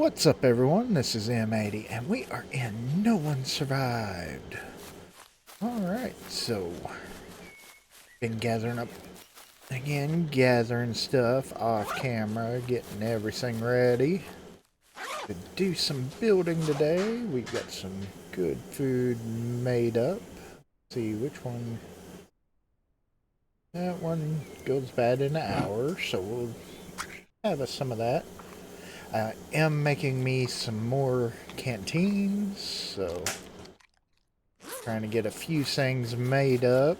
What's up, everyone? This is M80, and we are in No One Survived. Alright, so been gathering up again, gathering stuff off camera, getting everything ready to do some building today. We've got some good food made up. Let's see which one. That one goes bad in an hour, so we'll have some of that. I am making me some more canteens, so trying to get a few things made up.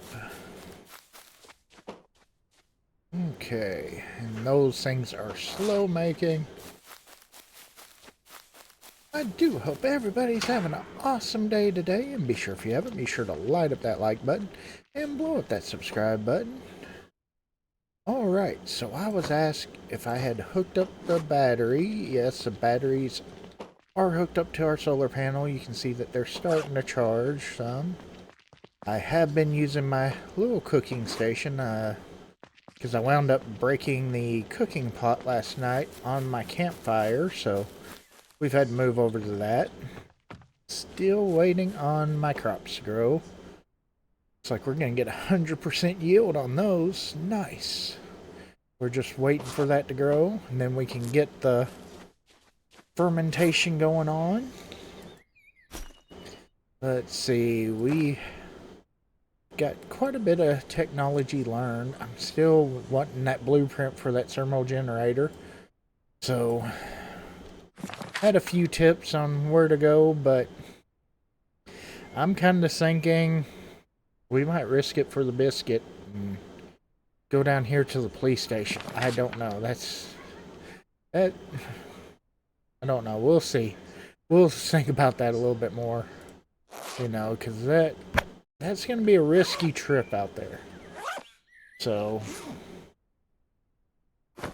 Okay, and those things are slow making. I do hope everybody's having an awesome day today, and be sure if you haven't, be sure to light up that like button and blow up that subscribe button. Alright, so I was asked if I had hooked up the battery. Yes, the batteries are hooked up to our solar panel. You can see that they're starting to charge some. I have been using my little cooking station because I wound up breaking the cooking pot last night on my campfire, so we've had to move over to that. Still waiting on my crops to grow. Looks like we're going to get 100% yield on those. Nice. We're just waiting for that to grow, and then we can get the fermentation going on. Let's see, we got quite a bit of technology learned. I'm still wanting that blueprint for that thermal generator. So, had a few tips on where to go, but I'm kind of thinking we might risk it for the biscuit and go down here to the police station. I don't know. That I don't know. We'll see. We'll think about that a little bit more, you know, because that's going to be a risky trip out there. So,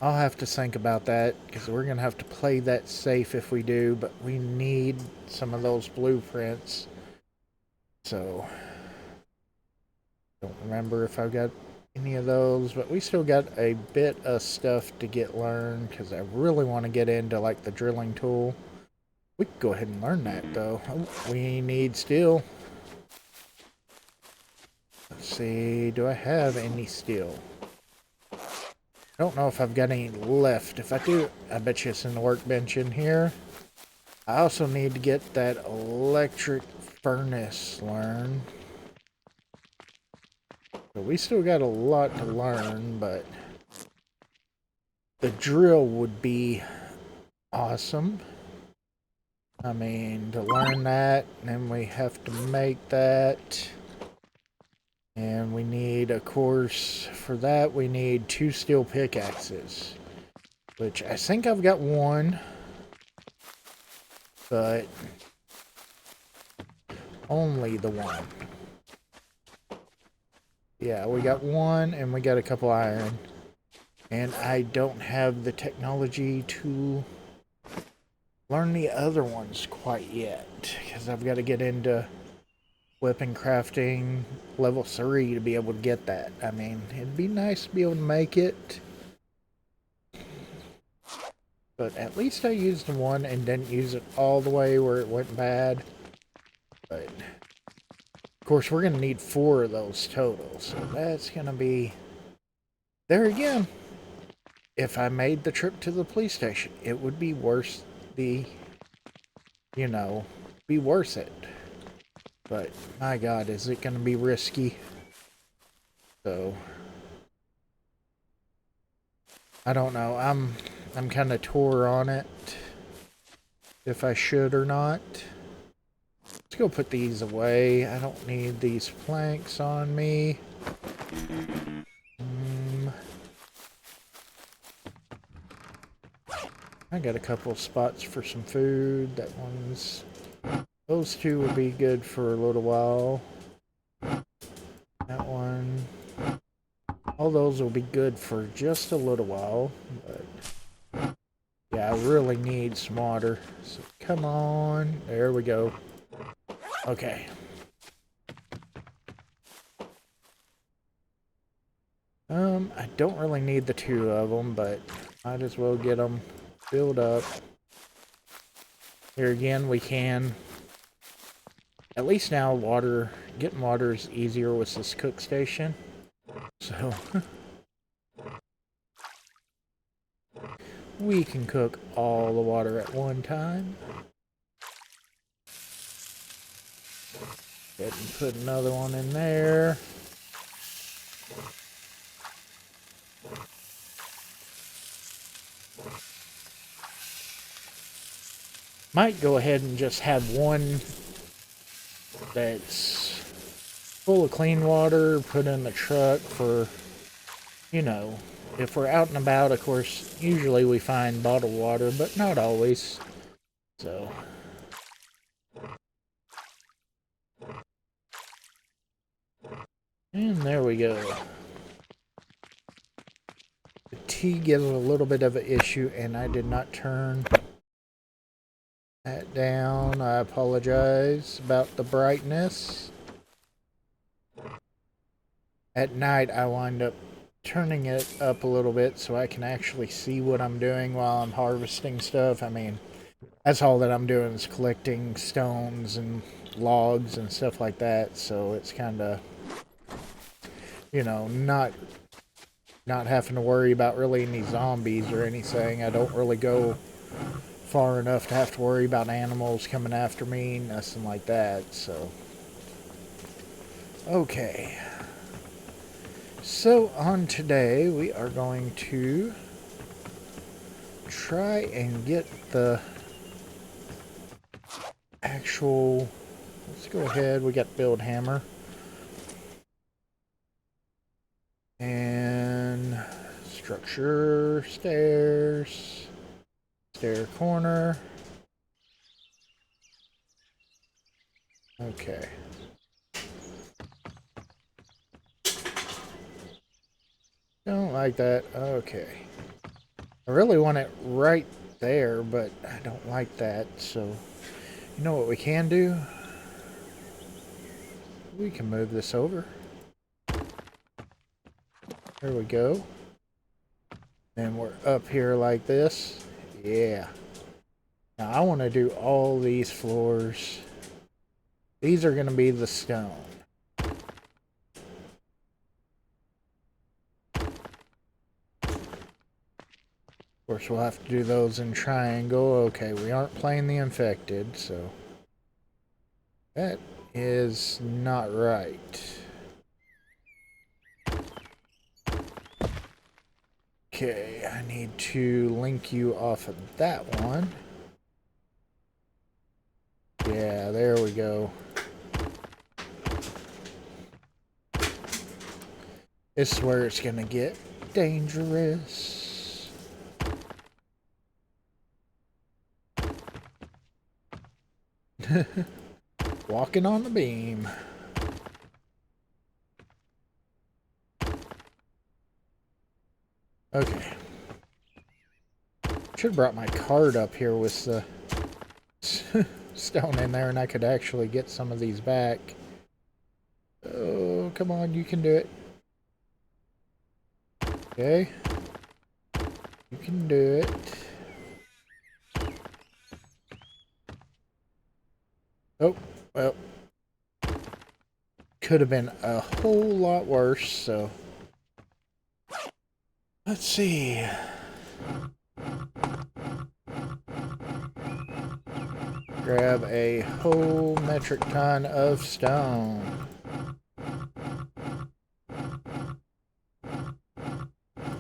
I'll have to think about that, because we're going to have to play that safe if we do, but we need some of those blueprints. So, don't remember if I've got any of those, but we still got a bit of stuff to get learned, because I really want to get into, like, the drilling tool. We can go ahead and learn that, though. We need steel. Let's see, do I have any steel? I don't know if I've got any left. If I do, I bet you it's in the workbench in here. I also need to get that electric furnace learned. So we still got a lot to learn, but the drill would be awesome. I mean, to learn that, and then we have to make that. And we need, of course, for that, we need 2 steel pickaxes. Which I think I've got one. But only the one. Yeah, we got one, and we got a couple iron. And I don't have the technology to learn the other ones quite yet, because I've got to get into weapon crafting level 3 to be able to get that. I mean, it'd be nice to be able to make it, but at least I used one and didn't use it all the way where it went bad. But of course, we're going to need 4 of those total, so that's going to be there again. If I made the trip to the police station, it would be worth the, you know, be worth it. But my God, is it going to be risky? So I don't know. I'm kind of tore on it, if I should or not. Let's go put these away. I don't need these planks on me. I got a couple spots for some food. Those 2 will be good for a little while. That one. All those will be good for just a little while. But yeah, I really need some water. So come on. There we go. Okay. I don't really need the 2 of them, but might as well get them filled up. Here again, we can, at least now, getting water is easier with this cook station. So, we can cook all the water at one time. Go ahead and put another one in there. Might go ahead and just have one that's full of clean water, put in the truck for, you know, if we're out and about. Of course, usually we find bottled water, but not always. So, and there we go. The tea gives a little bit of an issue, and I did not turn that down. I apologize about the brightness. At night, I wind up turning it up a little bit so I can actually see what I'm doing while I'm harvesting stuff. I mean, that's all that I'm doing is collecting stones and logs and stuff like that. So it's kind of, you know, not having to worry about really any zombies or anything. I don't really go far enough to have to worry about animals coming after me, nothing like that. So, okay. So on today, we are going to try and get the actual, let's go ahead, we got build hammer. And structure, stairs, stair corner. Okay. Don't like that. Okay. I really want it right there, but I don't like that. So, you know what we can do? We can move this over. There we go. And we're up here like this. Yeah. Now I want to do all these floors. These are going to be the stone. Of course, we'll have to do those in triangle. Okay, we aren't playing the infected, so that is not right. Okay, I need to link you off of that one. Yeah, there we go. This is where it's gonna get dangerous. Walking on the beam. Okay. Should have brought my card up here with the stone in there, and I could actually get some of these back. Oh, come on, you can do it. Okay. You can do it. Oh, well. Could have been a whole lot worse, so. Let's see. Grab a whole metric ton of stone.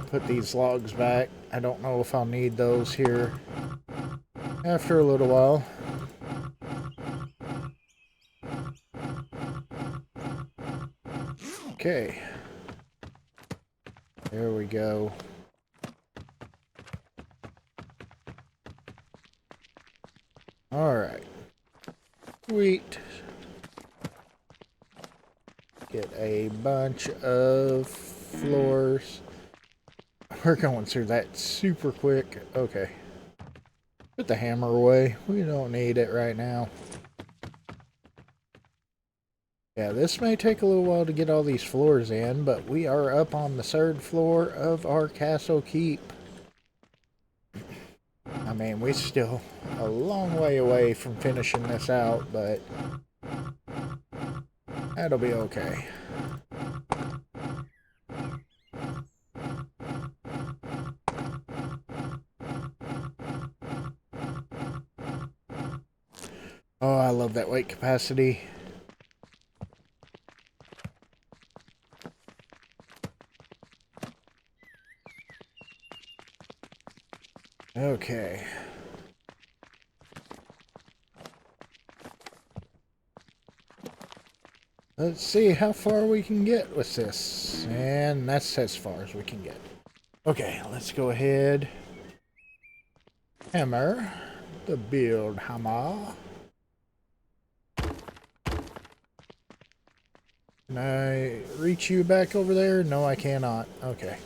Put these logs back. I don't know if I'll need those here after a little while. Okay. There we go. Alright. Sweet. Get a bunch of floors. We're going through that super quick. Okay. Put the hammer away. We don't need it right now. Yeah, this may take a little while to get all these floors in, but we are up on the 3rd floor of our castle keep. I I mean, we're still a long way away from finishing this out, but that'll be okay. Oh, I love that weight capacity. Okay. Let's see how far we can get with this. And that's as far as we can get. Okay, let's go ahead. Hammer. The build hammer. Can I reach you back over there? No, I cannot. Okay.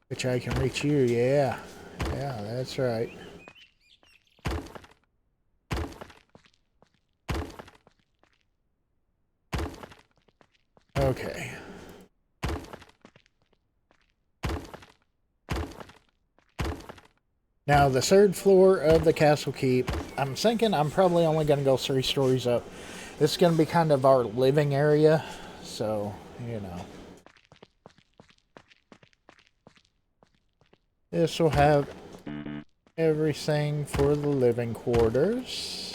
Which I can reach you, yeah. Yeah, that's right. Okay. Now, the third floor of the castle keep, I'm thinking I'm probably only going to go 3 stories up. This is going to be kind of our living area, so, you know. This will have everything for the living quarters.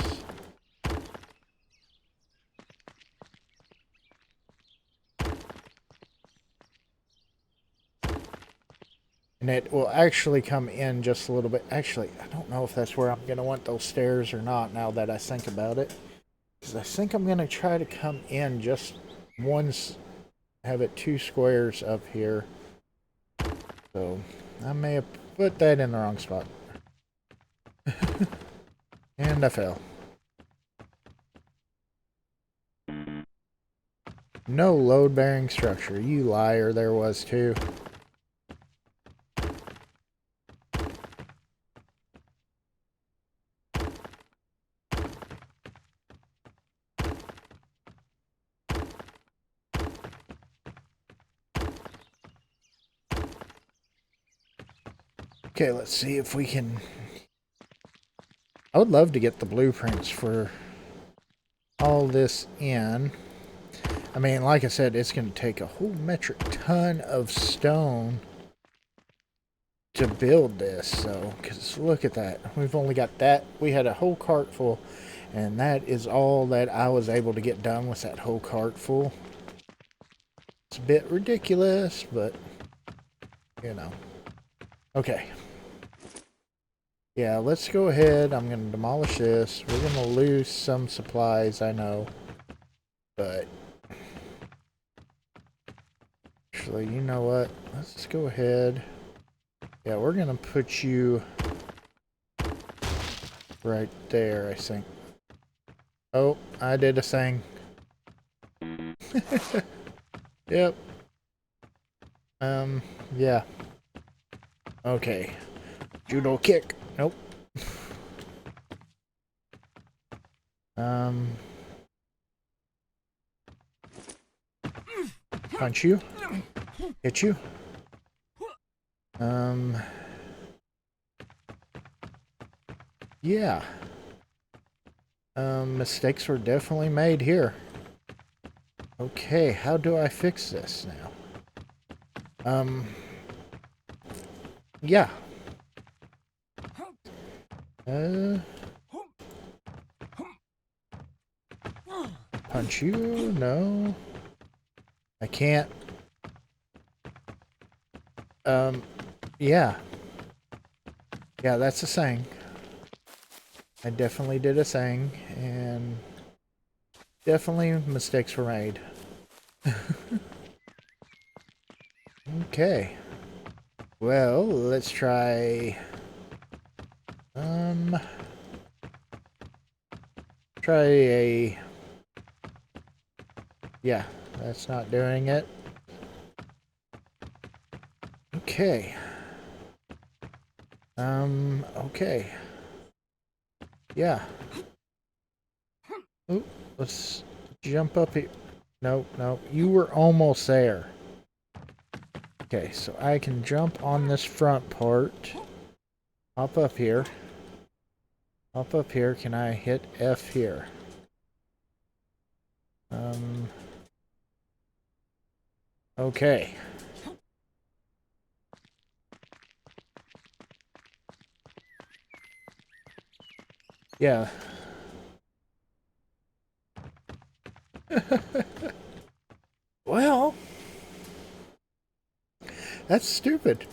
And it will actually come in just a little bit. Actually, I don't know if that's where I'm going to want those stairs or not now that I think about it. Because I think I'm going to try to come in just once, have it 2 squares up here. So, I may have put that in the wrong spot. And I fell. No load-bearing structure. You liar, there was too. Okay, let's see if we can... I would love to get the blueprints for all this in. I mean, like I said, it's going to take a whole metric ton of stone to build this. So, because look at that. We've only got that. We had a whole cart full. And that is all that I was able to get done with that whole cart full. It's a bit ridiculous, but, you know. Okay. Yeah, let's go ahead. I'm going to demolish this. We're going to lose some supplies, I know. But, actually, you know what? Let's just go ahead. Yeah, we're going to put you right there, I think. Oh, I did a thing. Yep. Yeah. Okay. Judo kick. Nope. Punch you. Hit you. Yeah. Mistakes were definitely made here. Okay, how do I fix this now? Yeah. Punch you? No. I can't. Yeah. Yeah, that's a thing. I definitely did a thing, and definitely mistakes were made. Okay. Well, let's try... Try a... Yeah, that's not doing it. Okay. Okay. Yeah. Ooh, let's jump up here. Nope, nope. You were almost there. Okay, so I can jump on this front part. Hop up here. Hop up here. Can I hit F here? Okay. Yeah. Well, that's stupid.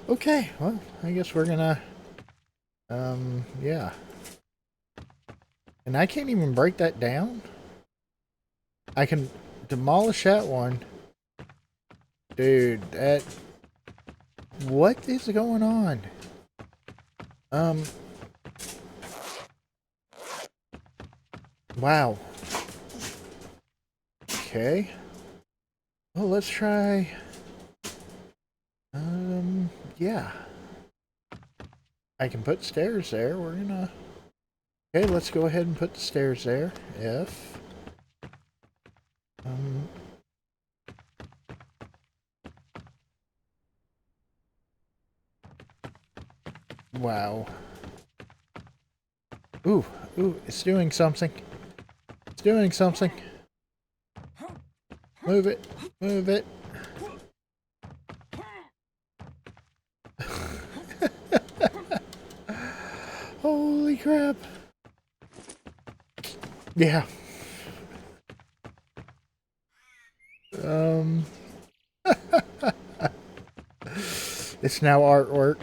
Okay, well, I guess we're gonna, yeah. And I can't even break that down? I can demolish that one. Dude, that... What is going on? Wow. Okay. Well, let's try... yeah. I can put stairs there. We're gonna... Okay, let's go ahead and put the stairs there. F. Wow. Ooh, ooh, it's doing something. It's doing something. Move it. Move it. Holy crap. Yeah. It's now artwork.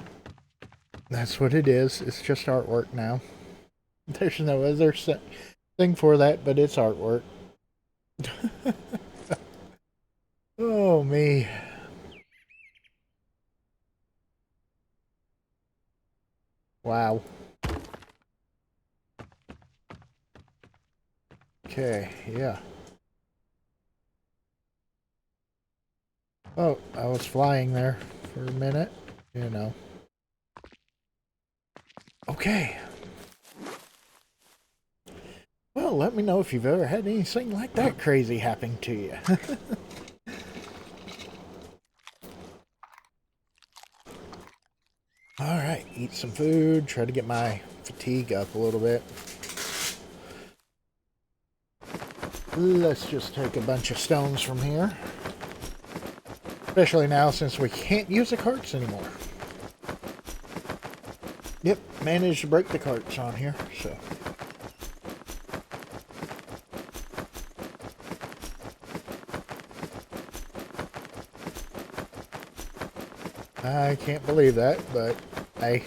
That's what it is. It's just artwork now. There's no other thing for that, but it's artwork. Oh, me. Wow. Okay, yeah. Oh, I was flying there for a minute, you know. Okay. Well, let me know if you've ever had anything like that crazy happen to you. Alright, eat some food, try to get my fatigue up a little bit. Let's just take a bunch of stones from here. Especially now since we can't use the carts anymore. Yep, managed to break the carts on here, so. I can't believe that, but hey.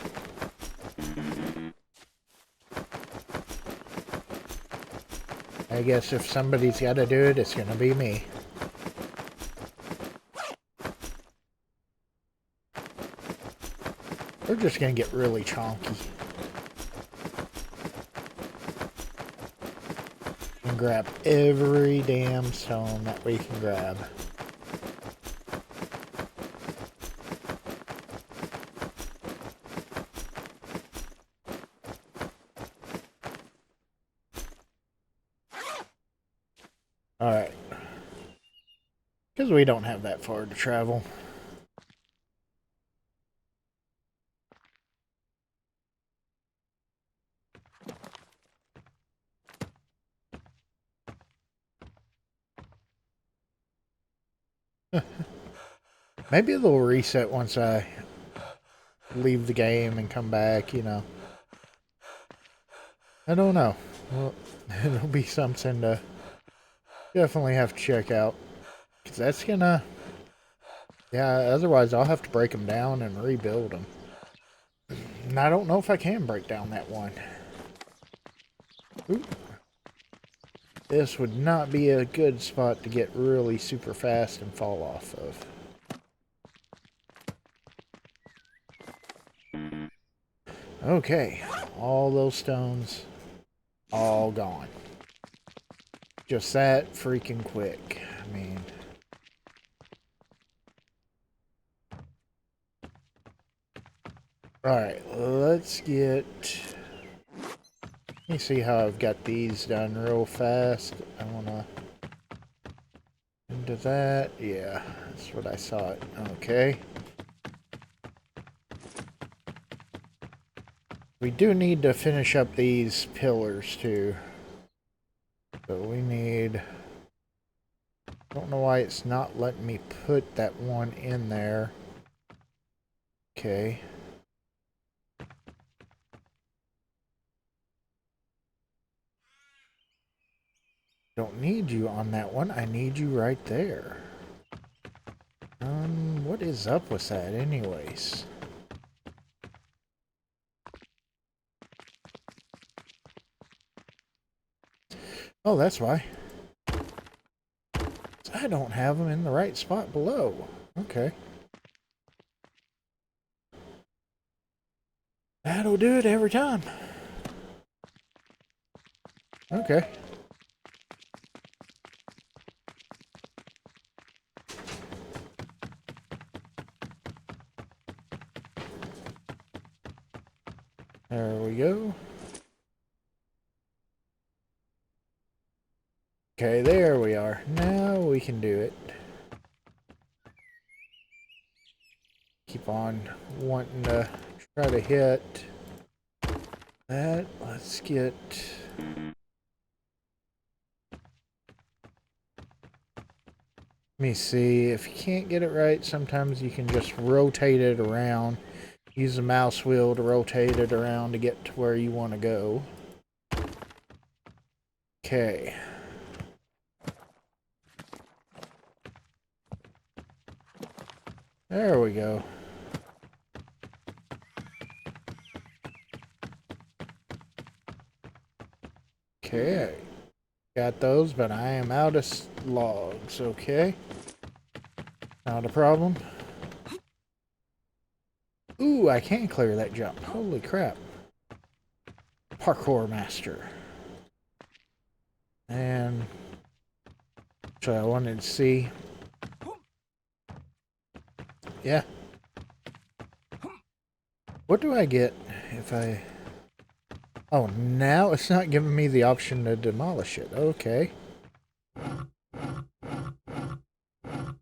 I guess if somebody's got to do it, it's going to be me. We're just going to get really chonky. And grab every damn stone that we can grab. Alright. Because we don't have that far to travel. Maybe they'll reset once I leave the game and come back, you know. I don't know. Well, it'll be something to definitely have to check out. Because that's gonna... Yeah, otherwise I'll have to break them down and rebuild them. And I don't know if I can break down that one. Oop. This would not be a good spot to get really super fast and fall off of. Okay, all those stones, all gone. Just that freaking quick. I mean... Alright, let's get... Let me see how I've got these done real fast. I wanna... Into that. Yeah, that's what I thought. Okay. We do need to finish up these pillars too. So we need... Don't know why it's not letting me put that one in there. Okay. Don't need you on that one. I need you right there. What is up with that anyways? Oh, that's why. I don't have them in the right spot below. Okay. That'll do it every time. Okay. There we go. Okay, there we are. Now we can do it. Keep on wanting to try to hit that. Let's get... Let me see. If you can't get it right, sometimes you can just rotate it around. Use the mouse wheel to rotate it around to get to where you want to go. Okay. There we go. Okay, got those, but I am out of logs, okay? Not a problem. Ooh, I can clear that jump. Holy crap. Parkour master. And so I wanted to see. Yeah. What do I get if I... Oh, now it's not giving me the option to demolish it. Okay. At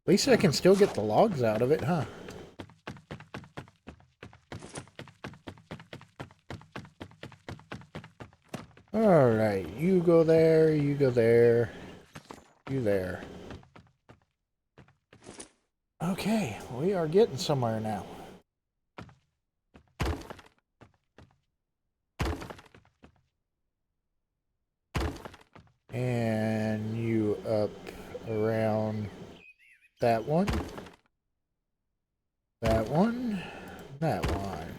least I can still get the logs out of it, huh? Alright, you go there, you go there, you there. Okay, we are getting somewhere now. And you up around that one, that one, that one.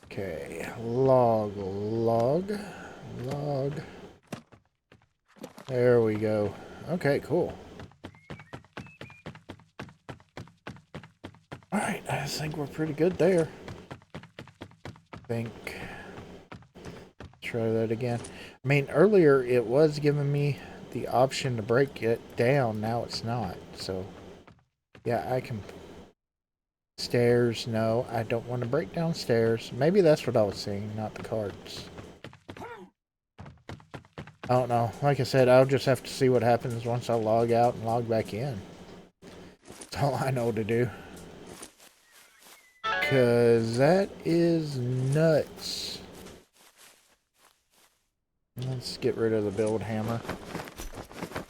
Okay, log. There we go. Okay, cool. Alright, I think we're pretty good there. Try that again. I mean, earlier it was giving me the option to break it down. Now it's not. So, yeah, I can... Stairs, no. I don't want to break down stairs. Maybe that's what I was seeing, not the cards. I don't know. Like I said, I'll just have to see what happens once I log out and log back in. That's all I know to do. Because that is nuts. Let's get rid of the build hammer.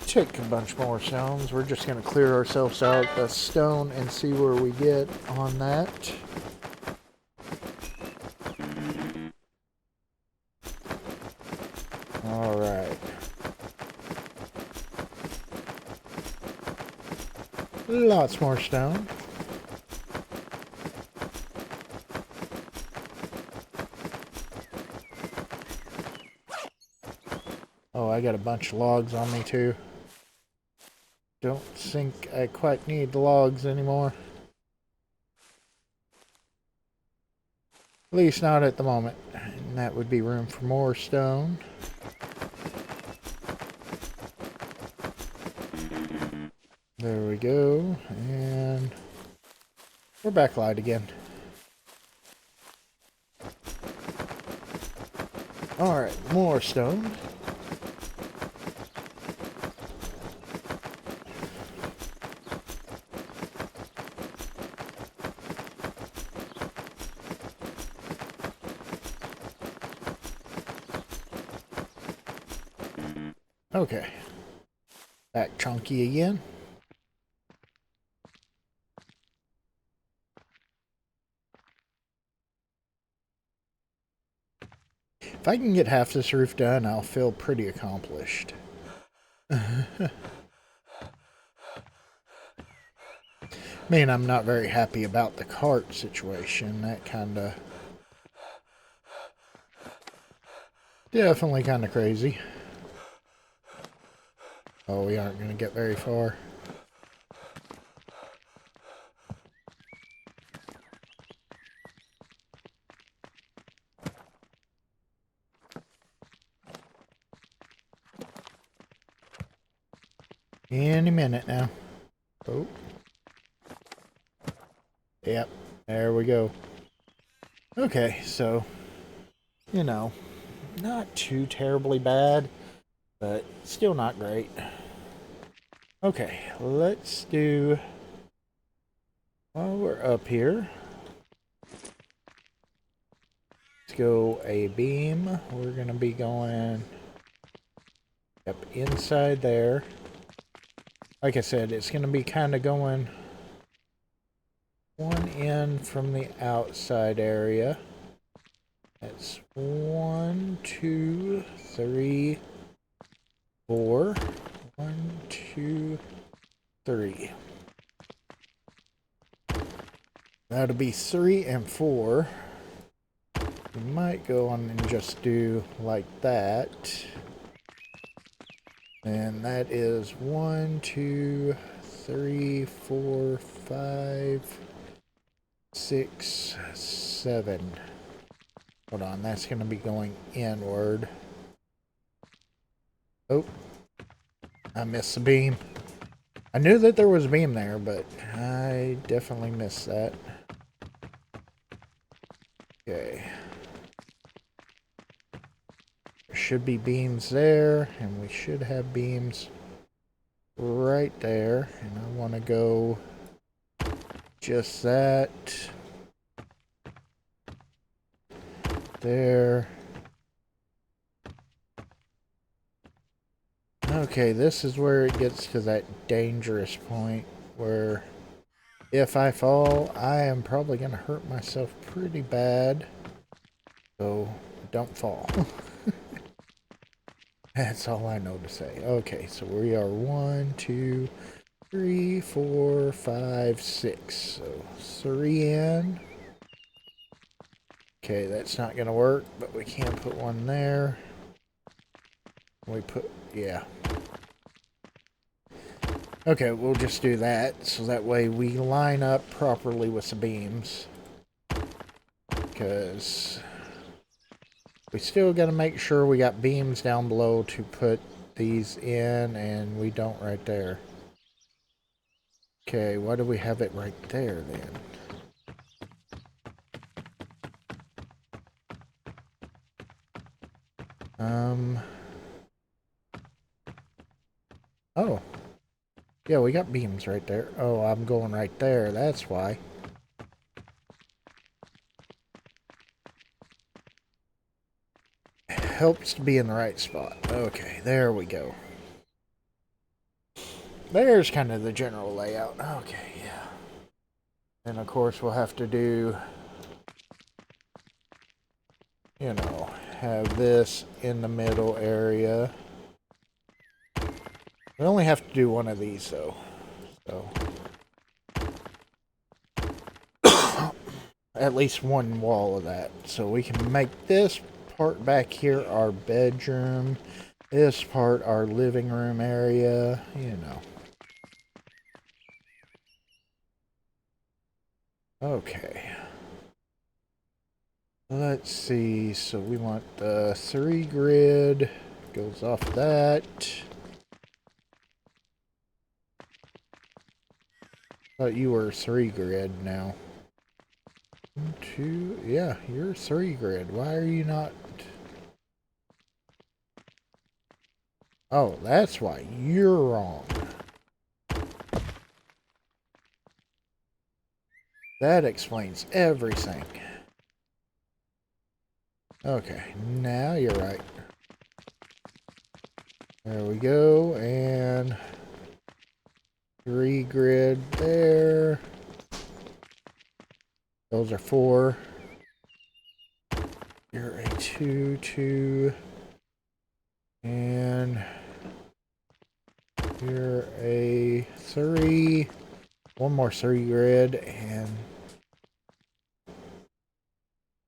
Take a bunch more stones. We're just going to clear ourselves out the stone and see where we get on that. Alright. Lots more stone. Oh, I got a bunch of logs on me too. Don't think I quite need the logs anymore. At least not at the moment. And that would be room for more stone. There we go. And we're backlight again. Alright, more stone. Okay. Back chunky again. If I can get half this roof done, I'll feel pretty accomplished. Man, I'm not very happy about the cart situation. That kinda... definitely kinda crazy. Oh, we aren't gonna get very far. Any minute now. Oh. Yep. There we go. Okay, so, you know, not too terribly bad, but still not great. Okay, let's do, while we're up here, let's go a beam. We're going to be going up inside there. Like I said, it's going to be kind of going one in from the outside area. That's 1, 2, 3, 4. 1, 2, 3. That'll be 3 and 4. We might go on and just do like that. And that is 1, 2, 3, 4, 5, 6, 7. Hold on, that's going to be going inward. Oh, I missed the beam. I knew that there was a beam there, but I definitely missed that. Okay. There should be beams there, and we should have beams right there. And I want to go just that. There. Okay, this is where it gets to that dangerous point where if I fall, I am probably going to hurt myself pretty bad. So, don't fall. That's all I know to say. Okay, so we are 1, 2, 3, 4, 5, 6. So, 3 in. Okay, that's not going to work, but we can put one there. We put, yeah. Okay, we'll just do that, so that way we line up properly with the beams. Because we still got to make sure we got beams down below to put these in, and we don't right there. Okay, why do we have it right there then? Oh. Yeah, we got beams right there. Oh, I'm going right there. That's why. Helps to be in the right spot. Okay, there we go. There's kind of the general layout. Okay, yeah. And of course we'll have to do, you know, have this in the middle area. We only have to do one of these though. So at least one wall of that. So we can make this part back here our bedroom. This part our living room area, you know. Okay. Let's see. So we want the 3 grid. Goes off that. Thought you were 3 grid now. 1, 2. Yeah, you're 3 grid. Why are you not? Oh, that's why. You're wrong. That explains everything. Okay, now you're right. There we go, and 3 grid there. Those are 4. You're a 2, 2, and you're a 3. One more 3 grid, and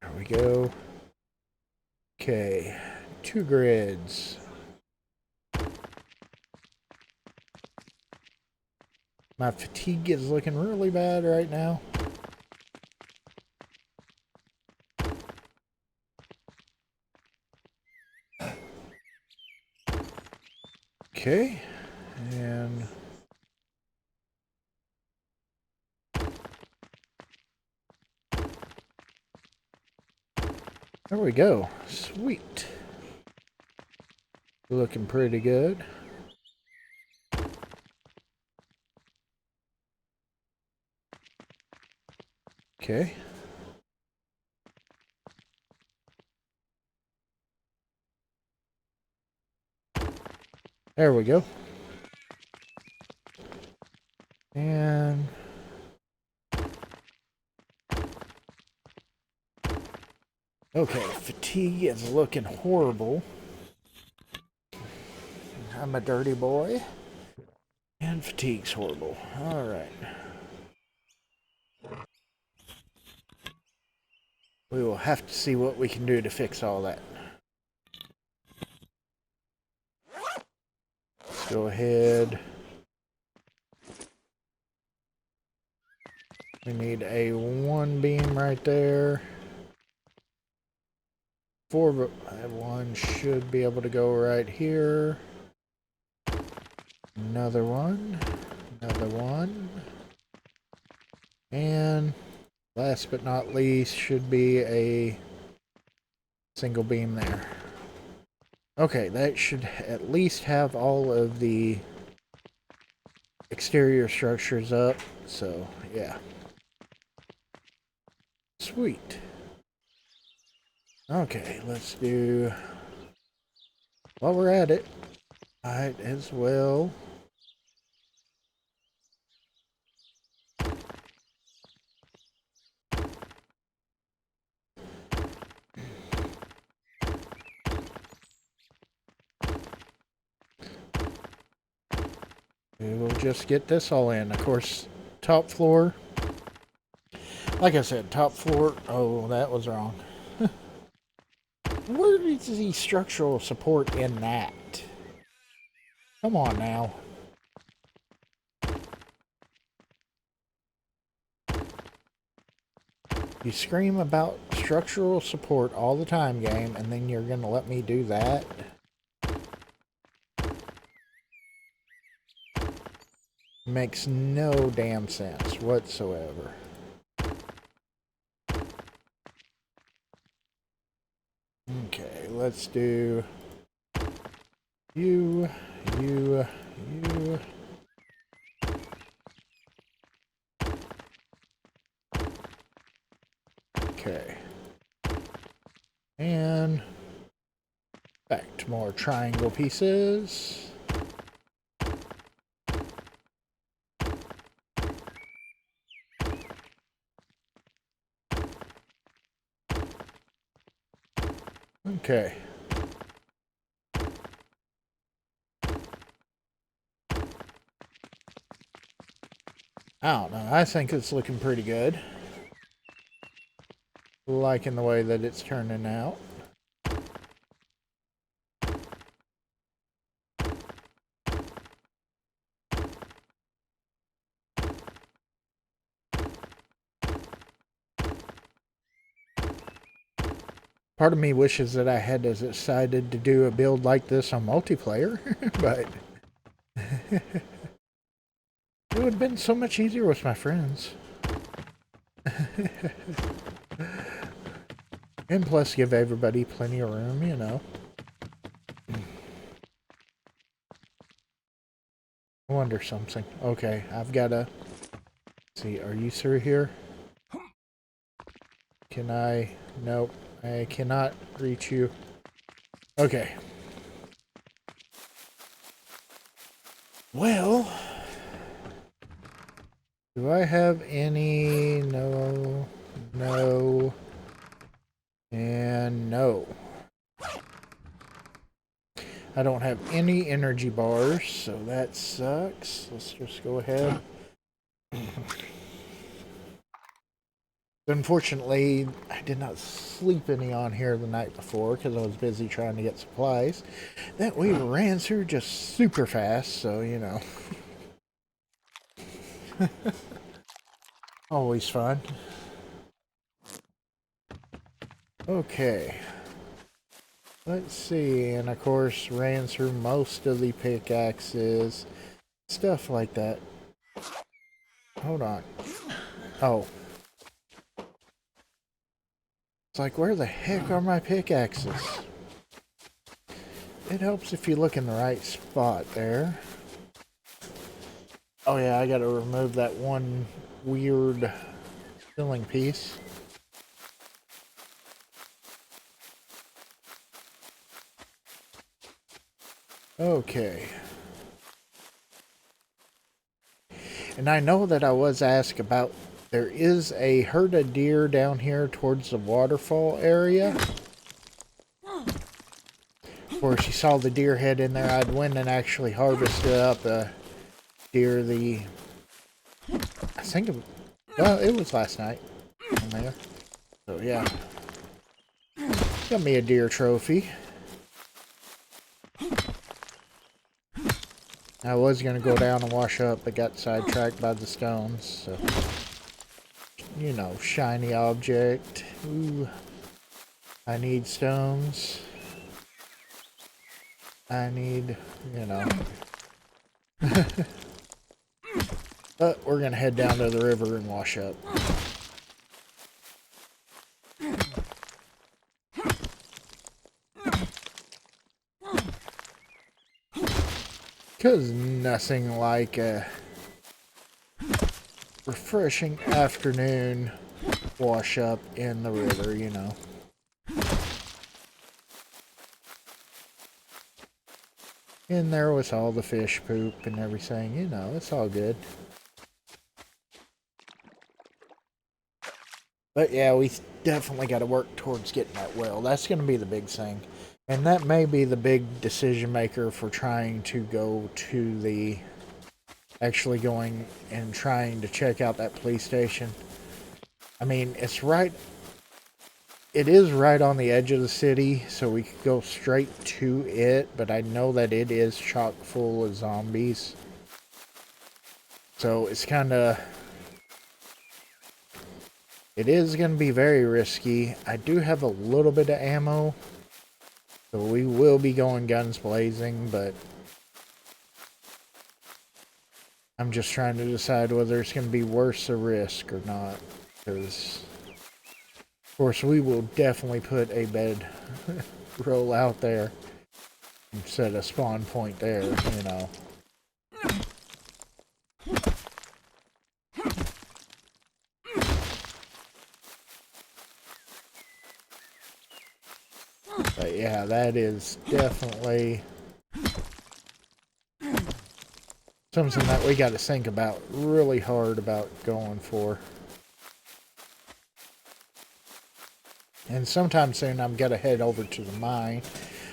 there we go. Okay, 2 grids. My fatigue is looking really bad right now. Okay, and there we go. Sweet. Looking pretty good. Okay. There we go. And okay, fatigue is looking horrible. I'm a dirty boy. And fatigue's horrible. Alright. We will have to see what we can do to fix all that. Let's go ahead. We need a 1 beam right there. 4, but 1 should be able to go right here. Another one. Another one. And last but not least should be a single beam there. Okay, that should at least have all of the exterior structures up. So, yeah. Sweet. Okay, let's do... While we're at it, might as well... We will just get this all in. Of course, top floor. Like I said, top floor. Oh, that was wrong. Where is the structural support in that? Come on now. You scream about structural support all the time, game, and then you're going to let me do that? Makes no damn sense whatsoever. Okay, let's do you. Okay. And back to more triangle pieces. Okay. I don't know. I think it's looking pretty good. Liking the way that it's turning out. Part of me wishes that I had decided to do a build like this on multiplayer, but it would have been so much easier with my friends. And plus give everybody plenty of room, you know. I wonder something. Okay, I've got to... See, are you through here? Can I... Nope. I cannot reach you. Okay. Well, do I have any? No, no, and no. I don't have any energy bars, so that sucks. Let's just go ahead. Unfortunately, I did not sleep any on here the night before because I was busy trying to get supplies. That we ran through just super fast, so you know. Always fun. Okay. Let's see, and of course ran through most of the pickaxes. Stuff like that. Hold on. Oh. It's like, where the heck are my pickaxes? It helps if you look in the right spot there. Oh yeah, I gotta remove that one weird filling piece. Okay. And I know that I was asked about, there is a herd of deer down here towards the waterfall area. Of course, you saw the deer head in there. I'd went and actually harvested up a deer I think, well, it was last night. So yeah. Got me a deer trophy. I was going to go down and wash up, but got sidetracked by the stones. So, you know, shiny object. Ooh. I need stones. I need, you know. But we're going to head down to the river and wash up. Because nothing like a refreshing afternoon wash up in the river, you know. In there with all the fish poop and everything, you know, it's all good. But yeah, we definitely got to work towards getting that well. That's going to be the big thing. And that may be the big decision maker for trying to go to the... actually going and trying to check out that police station. I mean, it's right... it is right on the edge of the city, so we could go straight to it, but I know that it is chock full of zombies. So it's kind of... it is going to be very risky. I do have a little bit of ammo, so we will be going guns blazing, but I'm just trying to decide whether it's going to be worth the risk or not, because of course we will definitely put a bed roll out there and set a spawn point there, you know. But yeah, that is definitely something that we got to think about really hard about going for. And sometime soon I'm going to head over to the mine.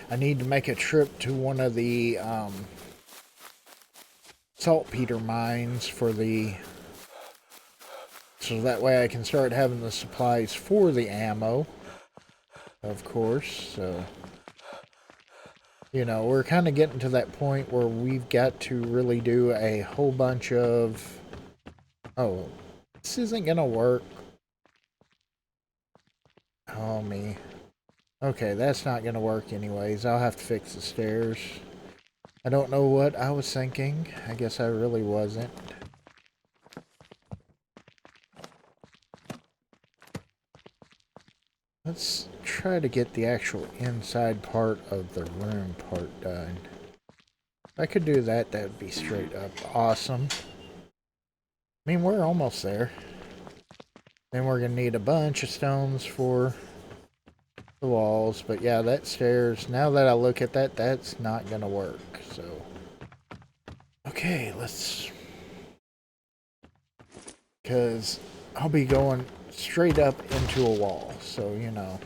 I need to make a trip to one of the saltpeter mines for the... so that way I can start having the supplies for the ammo, of course. So, you know, we're kind of getting to that point where we've got to really do a whole bunch of... oh, this isn't going to work. Oh, me. Okay, that's not going to work anyways. I'll have to fix the stairs. I don't know what I was thinking. I guess I really wasn't. Let's try to get the actual inside part of the room part done. If I could do that, that would be straight up awesome. I mean, we're almost there. Then we're going to need a bunch of stones for the walls. But yeah, that stairs, now that I look at that, that's not going to work. So, Okay, let's... Because I'll be going straight up into a wall, so, you know.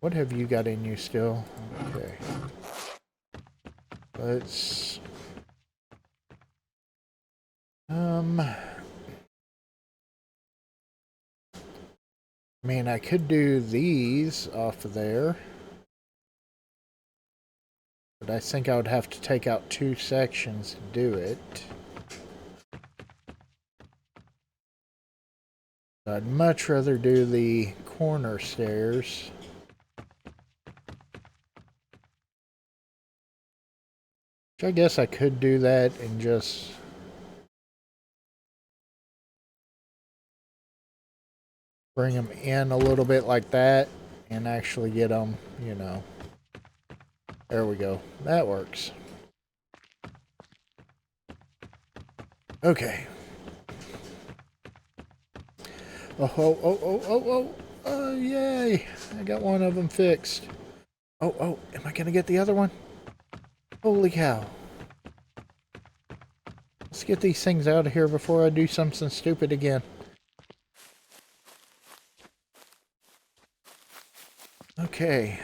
What have you got in you still? Okay. Let's... I mean, I could do these off of there. But I think I would have to take out 2 sections to do it. I'd much rather do the corner stairs. Which I guess I could do that and just... bring them in a little bit like that. And actually get them, you know. There we go. That works. Okay. Oh, yay. I got one of them fixed. Oh, am I going to get the other one? Holy cow. Let's get these things out of here before I do something stupid again. Okay.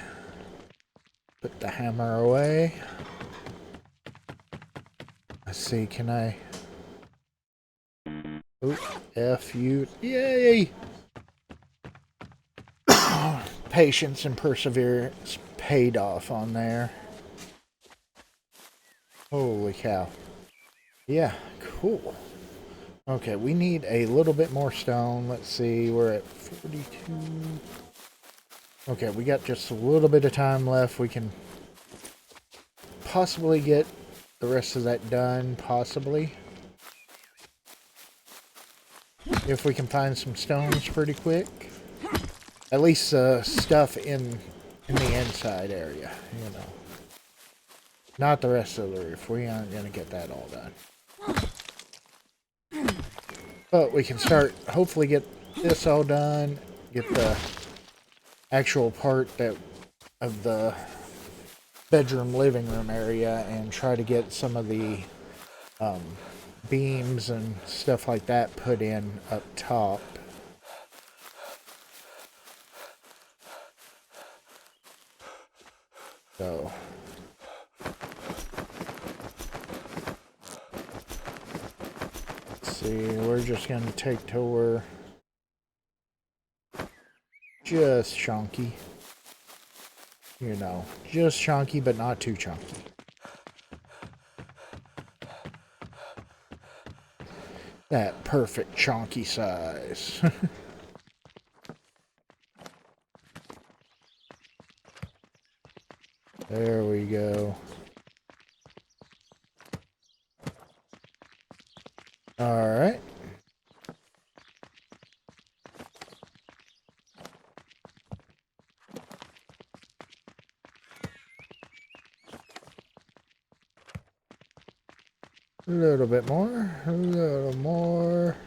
Put the hammer away. Let's see, can I... Oh, F you... Yay! Patience and perseverance paid off on there. Holy cow. Yeah, cool. Okay, we need a little bit more stone. Let's see, we're at 42. Okay, we got just a little bit of time left. We can possibly get the rest of that done, possibly. If we can find some stones pretty quick. At least stuff in the inside area, you know. Not the rest of the roof. We aren't going to get that all done. But we can start, hopefully get this all done. Get the actual part that of the bedroom living room area and try to get some of the beams and stuff like that put in up top. So let's see, we're just going to take till we're just chunky. You know, just chunky, but not too chunky. That perfect chunky size. There we go. All right. A little bit more, a little more.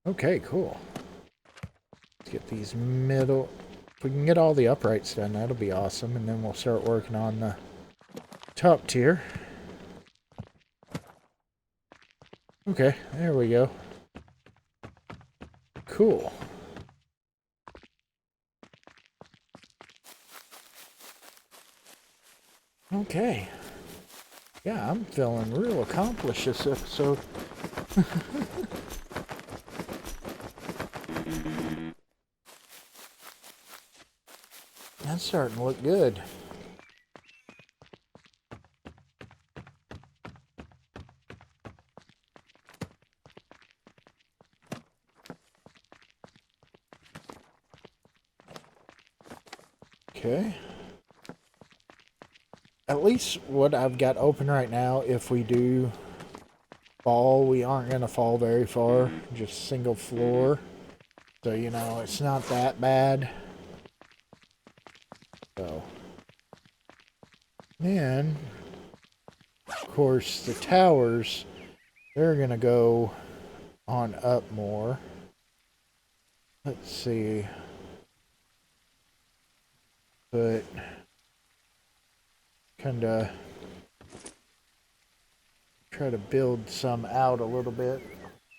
Okay, cool. Let's get these middle... If we can get all the uprights done, that'll be awesome. And then we'll start working on the top tier. Okay, there we go. Cool. Okay. Yeah, I'm feeling real accomplished this episode. That's starting to look good. Okay. At least what I've got open right now, if we do fall, we aren't going to fall very far. Just single floor. So, you know, it's not that bad. So. Then, of course, the towers, they're going to go on up more. Let's see. put kind of try to build some out a little bit.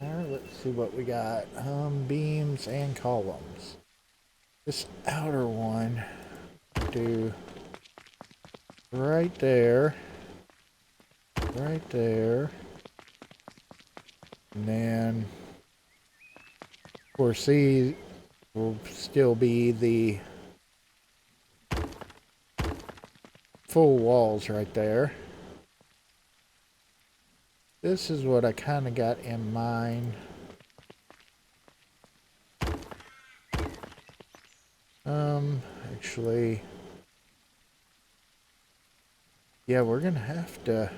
Alright, let's see what we got. Beams and columns. This outer one, do right there, right there, and then, of course, these will still be the full walls right there. This is what I kind of got in mind. Actually, yeah, we're gonna have to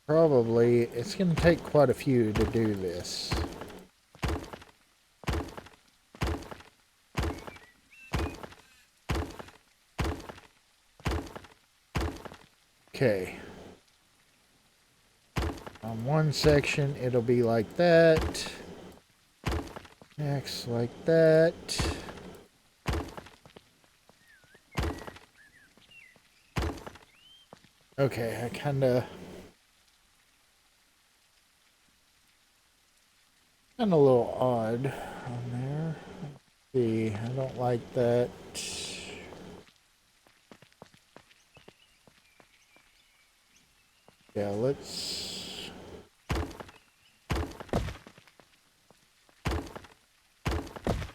probably, it's gonna take quite a few to do this. Okay. On one section, it'll be like that. Next, like that. Okay, I kinda a little odd on there. Let's see, I don't like that. Yeah, let's...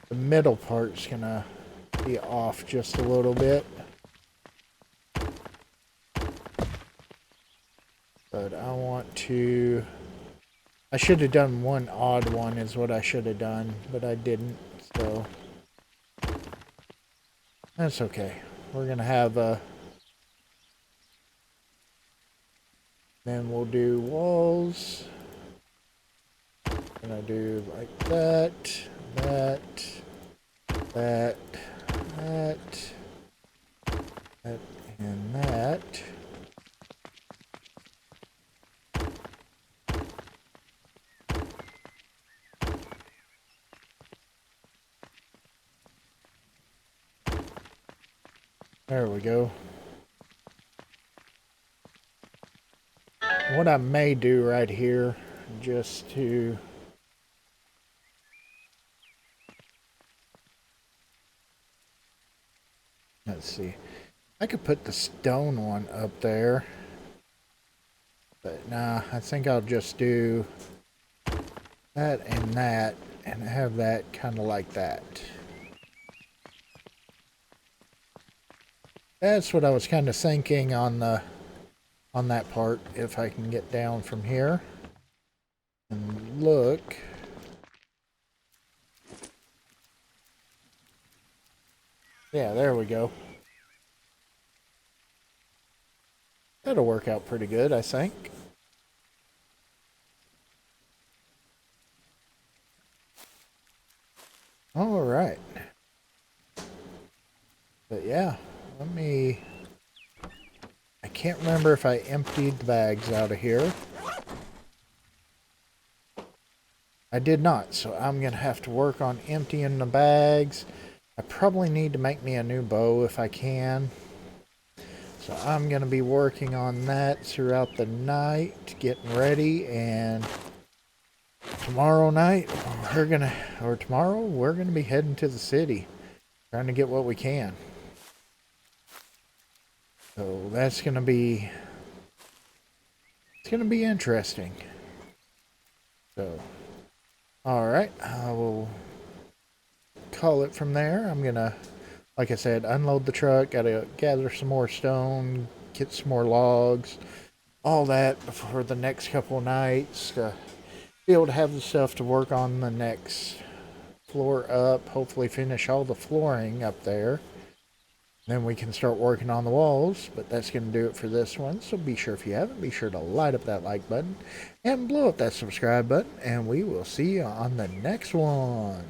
The middle part's gonna be off just a little bit. But I want to... I should have done one odd one is what I should have done, but I didn't, so... That's okay. We're gonna have a... Then we'll do walls. Gonna do like that, that, that, that, that, and that. There we go. What I may do right here, just to... Let's see. I could put the stone one up there. But nah, I think I'll just do that and have that kind of like that. That's what I was kind of thinking on that part, if I can get down from here and look. Yeah, there we go. That'll work out pretty good, I think. All right. But yeah, let me... I can't remember if I emptied the bags out of here. I did not, so I'm going to have to work on emptying the bags. I probably need to make me a new bow if I can. So I'm going to be working on that throughout the night, getting ready, and tomorrow night, we're going to be heading to the city, trying to get what we can. So that's going to be, it's going to be interesting. So, alright, I will call it from there. I'm going to, like I said, unload the truck, got to gather some more stone, get some more logs, all that for the next couple of nights to be able to have the stuff to work on the next floor up, hopefully finish all the flooring up there. Then we can start working on the walls, but that's going to do it for this one. So be sure, if you haven't, be sure to light up that like button and blow up that subscribe button, and we will see you on the next one.